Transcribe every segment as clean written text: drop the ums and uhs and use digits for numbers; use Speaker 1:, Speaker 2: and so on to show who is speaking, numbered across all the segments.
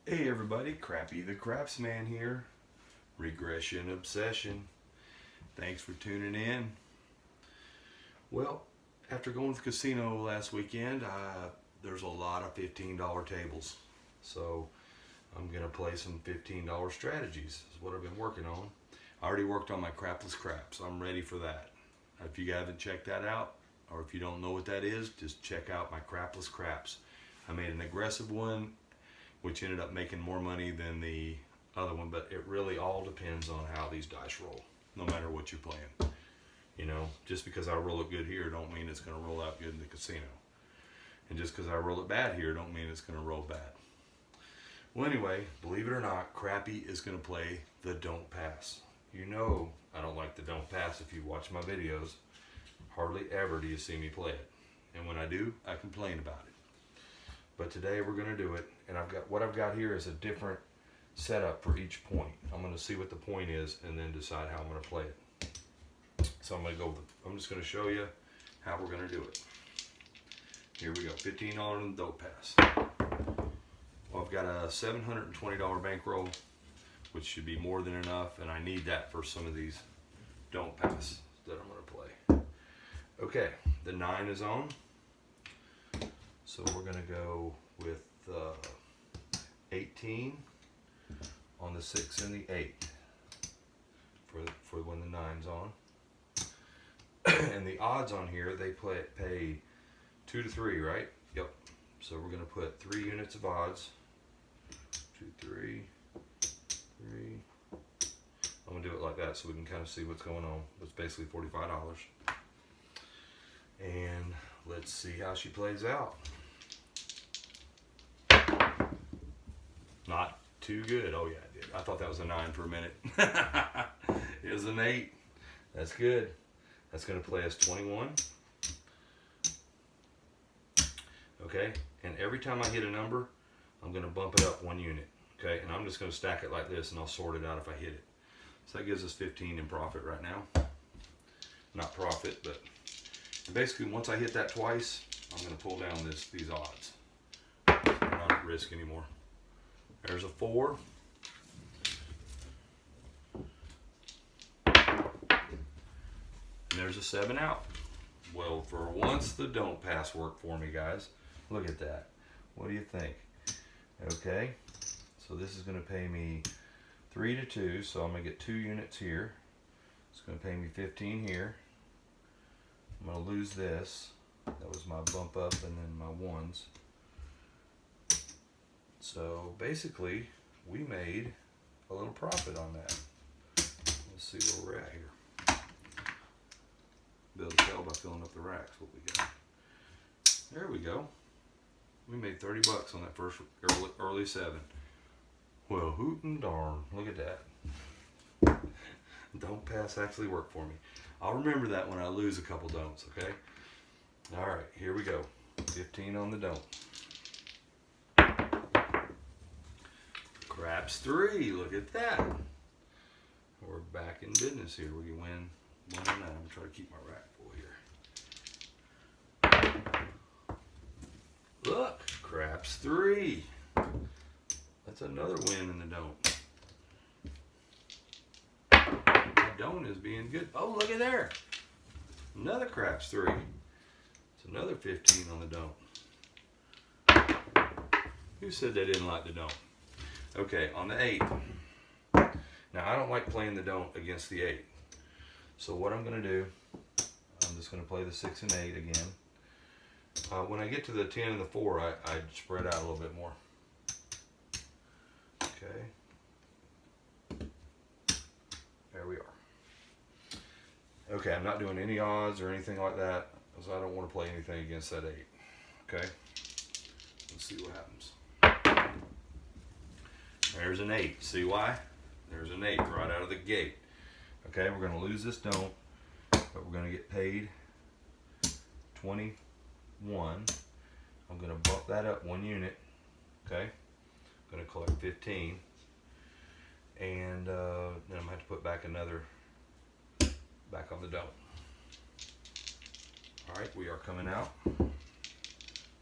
Speaker 1: Hey everybody, Crappy the Craftsman here. Regression Obsession. Thanks for tuning in. Well, after going to the casino last weekend, there's a lot of $15 tables. So I'm going to play some $15 strategies. Is what I've been working on. I already worked on my crapless craps. I'm ready for that. If you haven't checked that out, or if you don't know what that is, just check out my crapless craps. I made an aggressive one, which ended up making more money than the other one, but it really all depends on how these dice roll, no matter what you're playing. You know, just because I roll it good here don't mean it's going to roll out good in the casino. And just because I roll it bad here don't mean it's going to roll bad. Well, anyway, believe it or not, Crappy is going to play the Don't Pass. You know I don't like the Don't Pass if you watch my videos. Hardly ever do you see me play it. And when I do, I complain about it. But today we're going to do it, and what I've got here is a different setup for each point. I'm going to see what the point is and then decide how I'm going to play it. So I'm just going to show you how we're going to do it. Here we go, $15 on the Don't Pass. Well, I've got a $720 bankroll, which should be more than enough, and I need that for some of these Don't Pass that I'm going to play. Okay, the 9 is on. So we're going to go with 18 on the 6 and the 8 for when the 9's on. And the odds on here, they pay 2 to 3, right? Yep. So we're going to put 3 units of odds. 2, 3, 3. I'm going to do it like that so we can kind of see what's going on. It's basically $45. And let's see how she plays out. Not too good. Oh yeah, I did. I thought that was a 9 for a minute. It was an 8. That's good. That's going to play us 21. Okay, and every time I hit a number, I'm going to bump it up 1 unit. Okay, and I'm just going to stack it like this, and I'll sort it out if I hit it. So that gives us 15 in profit right now. Not profit, but basically once I hit that twice, I'm going to pull down these odds. I'm not at risk anymore. There's a 4. And there's a 7 out. Well, for once the Don't Pass worked for me, guys. Look at that. What do you think? Okay, so this is going to pay me 3 to 2, so I'm going to get 2 units here. It's going to pay me 15 here. I'm going to lose this. That was my bump up and then my 1s. So basically, we made a little profit on that. Let's see where we're at here. Be able to tell by filling up the racks what we got. There we go. We made 30 bucks on that first early 7. Well, hoot and darn, look at that. Don't Pass actually worked for me. I'll remember that when I lose a couple don'ts, okay? All right, here we go. 15 on the don't. Craps 3, look at that. We're back in business here. We can win 1 and 9. I'm going to try to keep my rack full here. Look, craps 3. That's another win in the don't. My don't is being good. Oh, look at there. Another craps 3. It's another 15 on the don't. Who said they didn't like the don't? Okay, on the 8. Now, I don't like playing the don't against the 8. So what I'm going to do, I'm just going to play the 6 and 8 again. When I get to the 10 and the 4, I spread out a little bit more. Okay. There we are. Okay, I'm not doing any odds or anything like that, because I don't want to play anything against that 8. Okay? Let's see what happens. There's an 8. See why? There's an 8 right out of the gate. Okay, we're going to lose this don't, but we're going to get paid 21. I'm going to bump that up 1 unit. Okay, I'm going to collect 15. And then I'm going to have to put back another back on the don't. All right, we are coming out.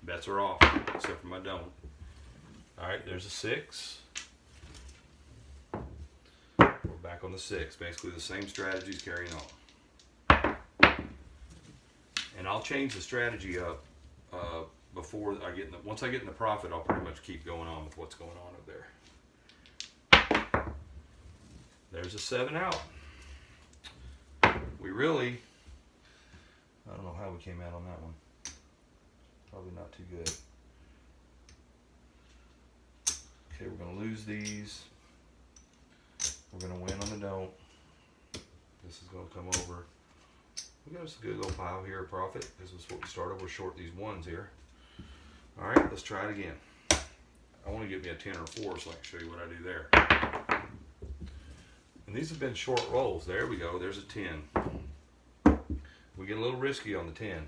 Speaker 1: Bets are off, except for my don't. All right, there's a 6. We're back on the 6. Basically the same strategies carrying on. And I'll change the strategy up before I get in the, once I get in the profit, I'll pretty much keep going on with what's going on up there. There's a 7 out. We really, I don't know how we came out on that one. Probably not too good. Okay, we're going to lose these. We're going to win on the don't. This is going to come over. We got us a good little pile here of profit. This is what we started. We're short these 1s here. All right, let's try it again. I want to get me a 10 or 4 so I can show you what I do there. And these have been short rolls. There we go. There's a 10. We get a little risky on the 10.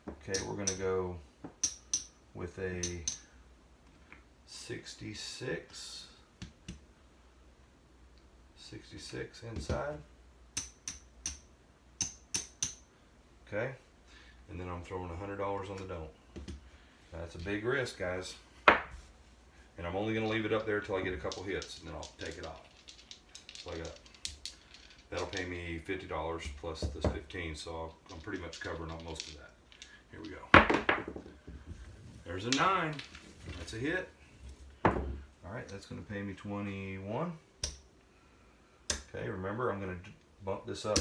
Speaker 1: Okay, we're going to go with a 66. 66 inside. Okay, and then I'm throwing $100 on the don't. That's a big risk, guys. And I'm only going to leave it up there till I get a couple hits, and then I'll take it off. So I got, that'll pay me $50 plus this 15, so I'm pretty much covering on most of that. Here we go. There's a 9. That's a hit. All right, that's going to pay me 21. Okay, remember I'm going to bump this up,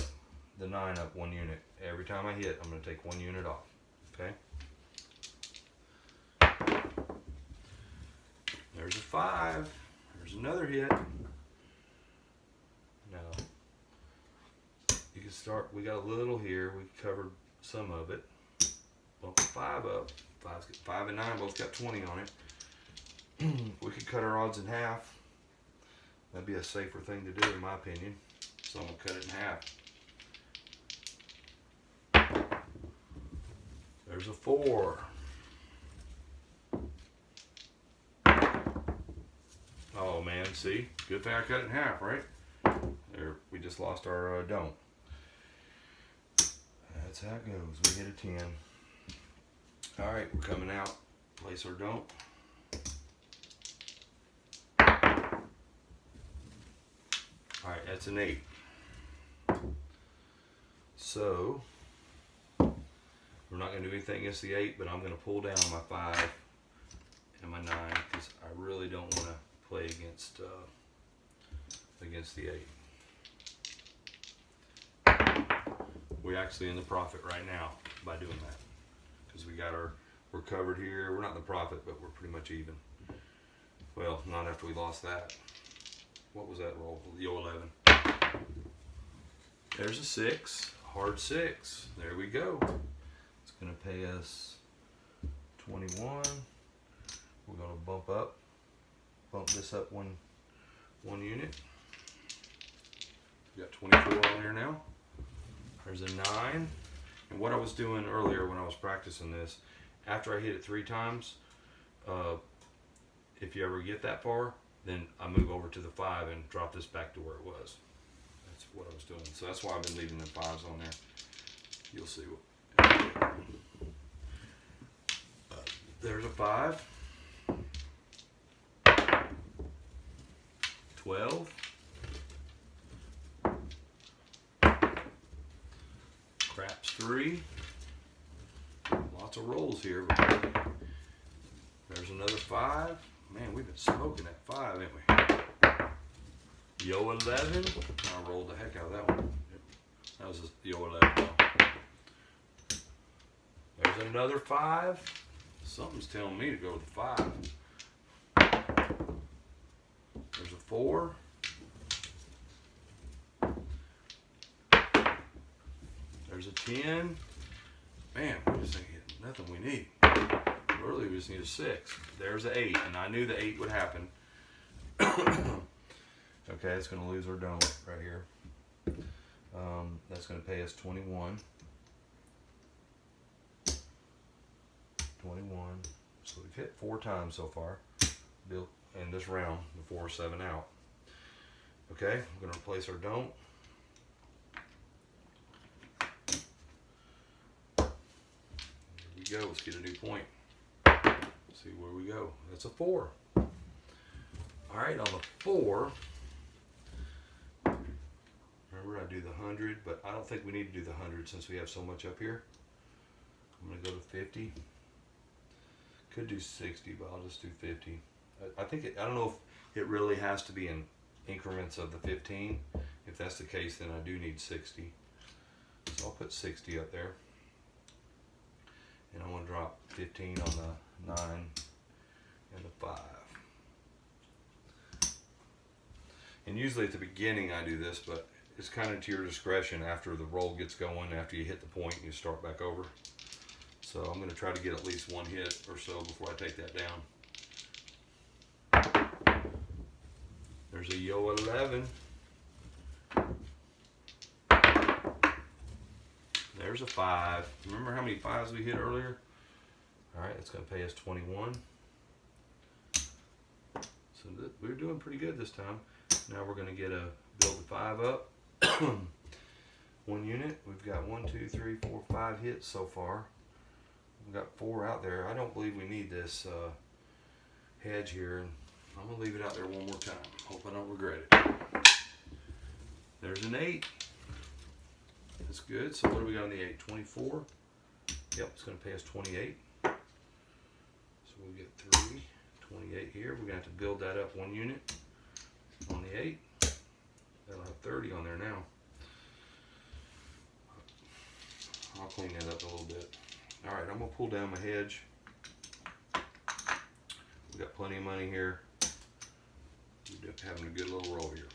Speaker 1: the 9 up 1 unit. Every time I hit, I'm going to take 1 unit off. Okay. There's a 5. There's another hit. Now, you can start, we got a little here. We covered some of it. Bump the 5 up. 5 and 9 both got 20 on it. We could cut our odds in half. That'd be a safer thing to do in my opinion. So I'm going to cut it in half. There's a 4. Oh man, see? Good thing I cut it in half, right? There, we just lost our don't. That's how it goes. We hit a 10. Alright, we're coming out. Place our don't. Alright, that's an 8. So, we're not going to do anything against the 8, but I'm going to pull down my 5 and my 9 because I really don't want to play against the 8. We're actually in the profit right now by doing that because we're covered here. We're not in the profit, but we're pretty much even. Well, not after we lost that. What was that roll? The 11. There's a 6, hard 6. There we go. It's going to pay us 21. We're going to bump this up one unit. We got 24 on there now. There's a 9. And what I was doing earlier when I was practicing this, after I hit it 3 times, if you ever get that far, then I move over to the 5 and drop this back to where it was. That's what I was doing. So that's why I've been leaving the 5s on there. You'll see what. There's a 5. 12. Craps 3. Lots of rolls here. There's another 5. Man, we've been smoking that 5, ain't we? Yo 11. I rolled the heck out of that one. That was the Yo 11. There's another 5. Something's telling me to go with the 5. There's a 4. There's a 10. Man, we just ain't getting nothing we need. Really, we just need a 6. There's an 8, and I knew the 8 would happen. Okay, it's going to lose our don't right here. That's going to pay us 21. 21. So we've hit 4 times so far. Built in this round, the 4 or 7 out. Okay, we're going to replace our don't. Here we go. Let's get a new point. See where we go. That's a 4. All right, on the 4, remember I do the 100, but I don't think we need to do the 100 since we have so much up here. I'm gonna go to 50. Could do 60, but I'll just do 50. I think I don't know if it really has to be in increments of the 15. If that's the case, then I do need 60. So I'll put 60 up there. And I'm gonna drop 15 on the 9 and the 5. And usually at the beginning I do this, but it's kind of to your discretion after the roll gets going, after you hit the point, you start back over. So I'm going to try to get at least one hit or so before I take that down. There's a Yo 11. There's a 5. Remember how many 5s we hit earlier? Alright, it's going to pay us 21. So we're doing pretty good this time. Now we're going to get a build the 5 up. 1 unit. We've got 1, 2, 3, 4, 5 hits so far. We've got 4 out there. I don't believe we need this hedge here. I'm going to leave it out there one more time. Hope I don't regret it. There's an 8. That's good. So what do we got on the 8? 24. Yep, it's going to pay us 28. So we'll get 3. 28 here. We're going to have to build that up 1 unit on the 8. That'll have 30 on there now. I'll clean that up a little bit. Alright, I'm going to pull down my hedge. We got plenty of money here. We're having a good little roll here.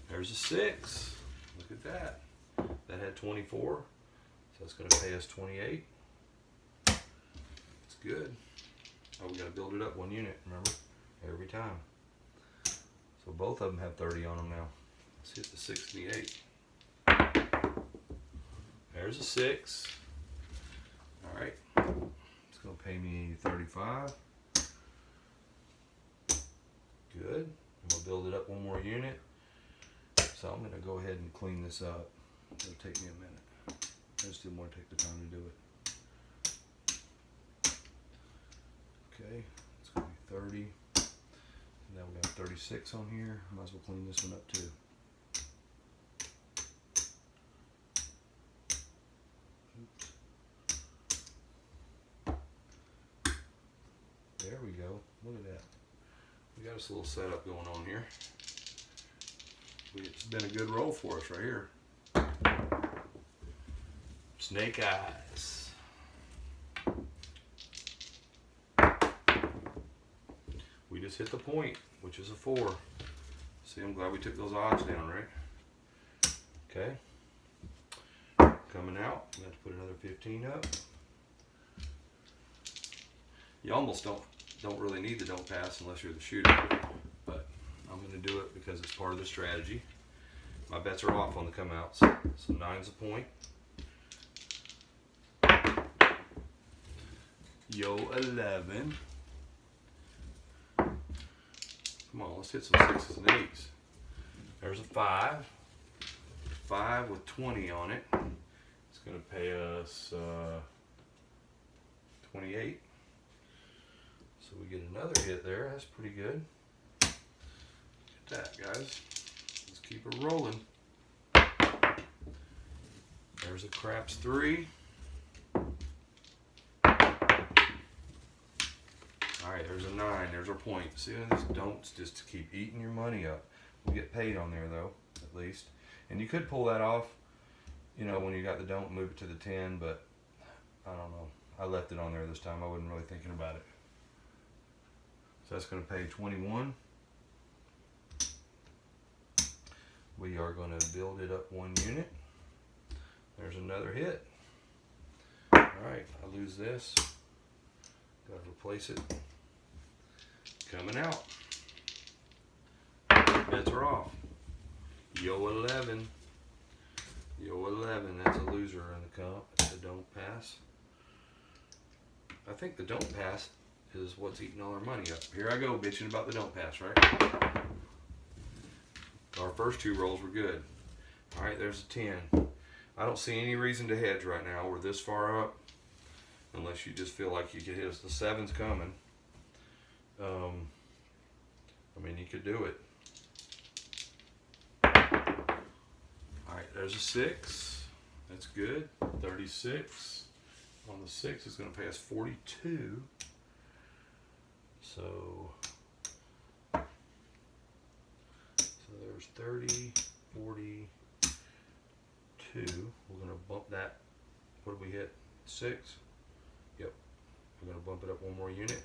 Speaker 1: There's a 6. Look at that. That had 24. So that's going to pay us 28. That's good. Oh, we got to build it up 1 unit, remember? Every time. So both of them have 30 on them now. Let's hit the 6 and the 8. There's a 6. Alright. It's going to pay me 35. Good. I'm going to build it up 1 more unit. So I'm going to go ahead and clean this up. It'll take me a minute. I just didn't want to take the time to do it. Okay. It's going to be 30. Now we got 36 on here. Might as well clean this one up too. Oops. There we go. Look at that. We got us a little setup going on here. It's been a good roll for us right here. Snake eyes. We just hit the point, which is a 4. See, I'm glad we took those odds down, right? Okay. Coming out, I'm going to have to put another 15 up. You almost don't really need the don't pass unless you're the shooter, but I'm going to do it because it's part of the strategy. My bets are off on the come outs, so 9's a point. Yo 11. Come on, let's hit some 6s and 8s. There's a 5. 5 with 20 on it. It's going to pay us 28. So we get another hit there. That's pretty good. Look at that, guys. Let's keep it rolling. There's a craps 3. Alright, there's a 9. There's our point. See, these don'ts just to keep eating your money up. We get paid on there, though, at least. And you could pull that off, you know, when you got the don't, move it to the 10, but I don't know. I left it on there this time. I wasn't really thinking about it. So that's going to pay 21. We are going to build it up 1 unit. There's another hit. Alright, I lose this. Got to replace it. Coming out. Bets are off. Yo 11. Yo 11. That's a loser in the comp. That's a don't pass. I think the don't pass is what's eating all our money up. Here I go bitching about the don't pass, right? Our first 2 rolls were good. Alright, there's a 10. I don't see any reason to hedge right now. We're this far up. Unless you just feel like you could hit us. The 7's coming. I mean, you could do it. All right, there's a 6. That's good. 36 on the 6 is going to pay us 42. So there's 30, 42. We're going to bump that. What did we hit? 6. Yep. We're going to bump it up one more unit.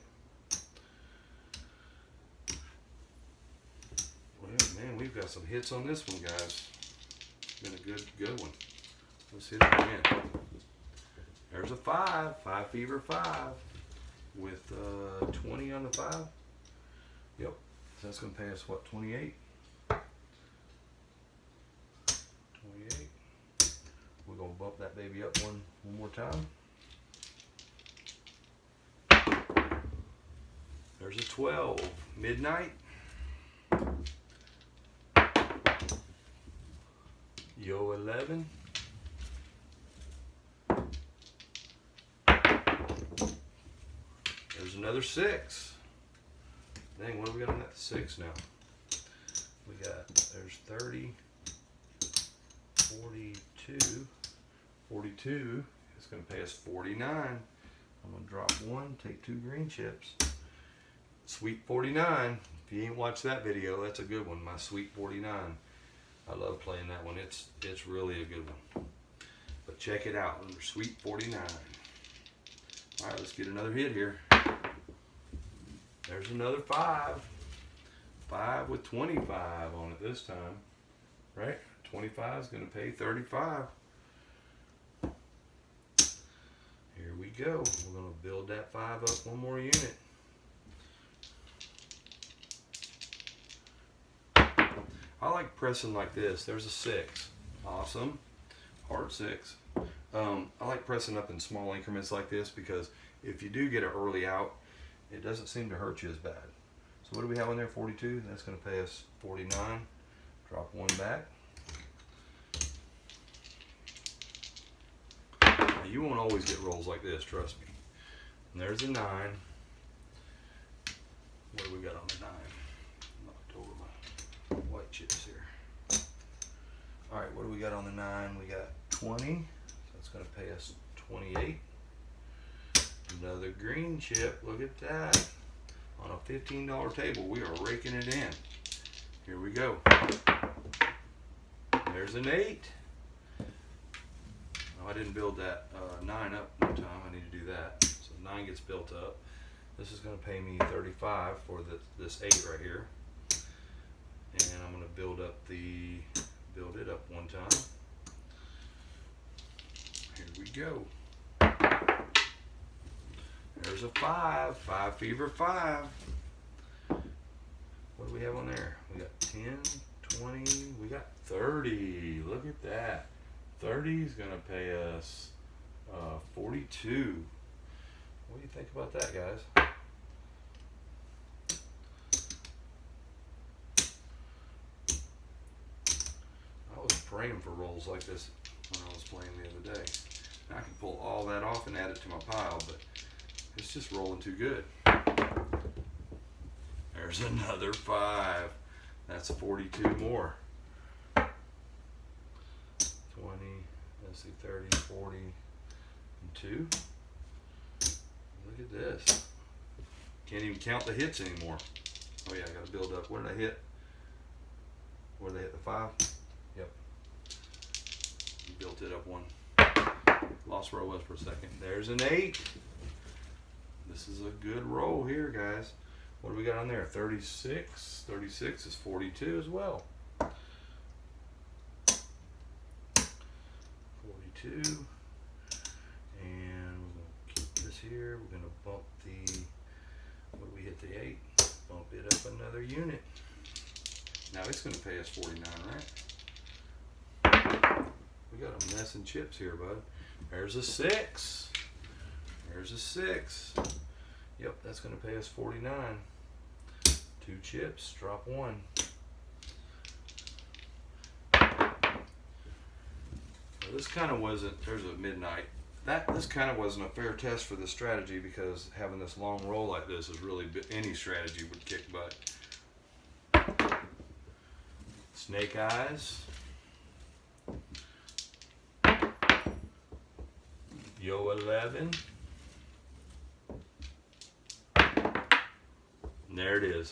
Speaker 1: Well, man, we've got some hits on this one, guys. Been a good one. Let's hit it again. There's a 5. 5 fever 5 with 20 on the 5. Yep. So that's going to pay us what? 28. 28. We're going to bump that baby up one more time. There's a 12. Midnight. Yo 11. There's another 6. Dang, what do we got on that 6 now? We got, there's 30, 42. 42 is going to pay us 49. I'm going to drop 1, take 2 green chips. Sweet 49. If you ain't watched that video, that's a good one. My Sweet 49. I love playing that one. It's really a good one. But check it out. Under Sweet 49. All right, let's get another hit here. There's another 5. 5 with 25 on it this time. Right? 25 is going to pay 35. Here we go. We're going to build that 5 up one more unit. I like pressing like this. There's a 6. Awesome. Hard 6. I like pressing up in small increments like this because if you do get an early out, it doesn't seem to hurt you as bad. So what do we have on there? 42. That's going to pay us 49. Drop 1 back. Now you won't always get rolls like this, trust me. And there's a 9. What do we got on the 9? Knocked over my white chips here. All right, what do we got on the 9? We got 20. That's going to pay us 28. Another green chip. Look at that. On a $15 table, we are raking it in. Here we go. There's an 8. Oh, I didn't build that 9 up one time. I need to do that. So 9 gets built up. This is going to pay me 35 for this 8 right here. And I'm going to build it up one time. Here we go. There's a 5. 5 fever 5. What do we have on there? We got 10, 20, we got 30. Look at that. 30 is going to pay us 42. What do you think about that, guys? I was praying for rolls like this when I was playing the other day. I can pull all that off and add it to my pile, but it's just rolling too good. There's another 5. That's 42 more. 20, let's see, 30, 40, and 2. Look at this. Can't even count the hits anymore. Oh yeah, I gotta build up. Where did I hit? Where did I hit the 5? Yep. Built it up one. Lost where I was for a second. There's an 8. This is a good roll here, guys. What do we got on there? 36. 36 is 42 as well. 42. And we're going to keep this here. We're going to bump the, what do we hit the 8? Bump it up another unit. Now it's going to pay us 49, right? We got a mess of chips here, bud. There's a 6. There's a 6. Yep, that's going to pay us 49. 2 chips, drop 1. Well, this kind of wasn't, there's a midnight. this kind of wasn't a fair test for this strategy, because having this long roll like this is really, any strategy would kick butt. Snake eyes. Yo 11. And there it is.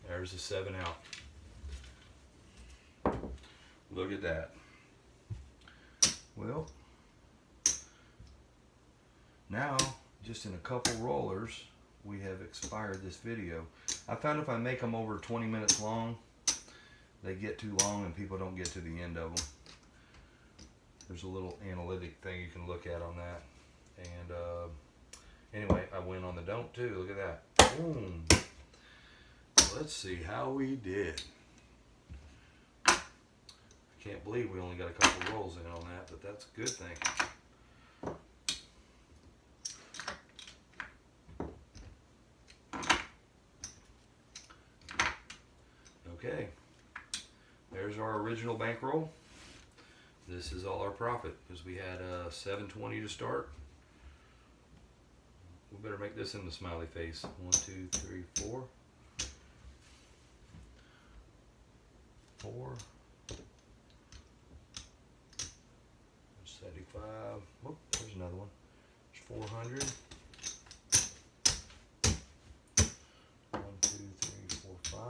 Speaker 1: There's a 7 out. Look at that. Well, now, just in a couple rollers, we have expired this video. I found if I make them over 20 minutes long, they get too long and people don't get to the end of them. There's a little analytic thing you can look at on that. And anyway, I went on the don't too. Look at that. Boom. Let's see how we did. I can't believe we only got a couple rolls in on that, but that's a good thing. Okay, there's our original bankroll. This is all our profit, because we had $7.20 to start. We better make this in the smiley face. 1, 2, 3, 4. 4. 75. Oh, there's another one. There's 400. 1, 2, 3, 4, 5.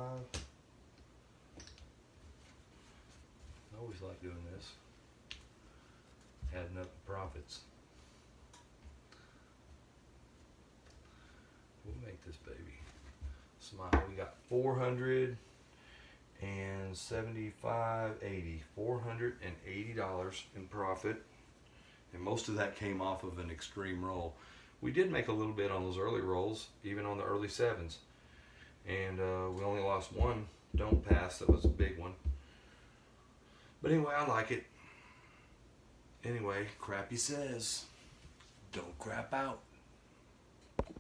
Speaker 1: I always like doing this. Adding up the profits. We'll make this baby smile. We got 475.80. $480 in profit. And most of that came off of an extreme roll. We did make a little bit on those early rolls, even on the early 7s. And we only lost one don't pass. That was a big one. But anyway, I like it. Anyway, Crappy says, don't crap out.